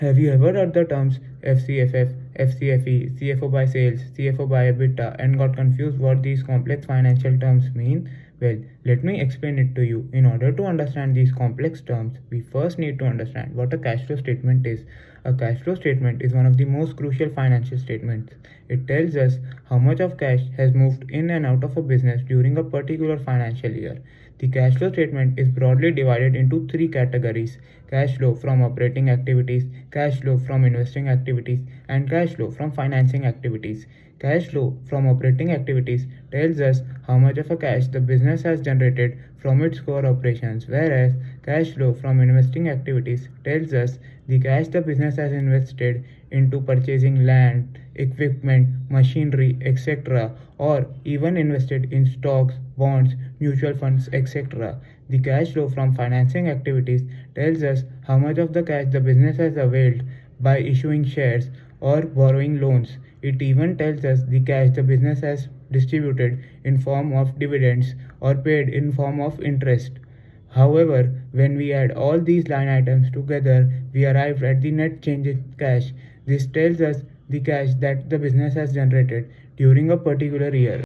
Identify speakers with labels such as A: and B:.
A: Have you ever heard the terms FCFF, FCFE, CFO by sales, CFO by EBITDA, and got confused what these complex financial terms mean? Well, let me explain it to you. In order to understand these complex terms, we first need to understand what a cash flow statement is. A cash flow statement is one of the most crucial financial statements. It tells us how much of cash has moved in and out of a business during a particular financial year. The cash flow statement is broadly divided into three categories: cash flow from operating activities, cash flow from investing activities, and cash flow from financing activities. Cash flow from operating activities tells us how much of a cash the business has generated from its core operations, whereas cash flow from investing activities tells us the cash the business has invested into purchasing land, equipment, machinery, etc., or even invested in stocks, bonds, mutual funds, etc. The cash flow from financing activities tells us how much of the cash the business has availed by issuing shares or borrowing loans. It even tells us the cash the business has distributed in form of dividends or paid in form of interest. However, when we add all these line items together, we arrive at the net change in cash. This tells us the cash that the business has generated during a particular year.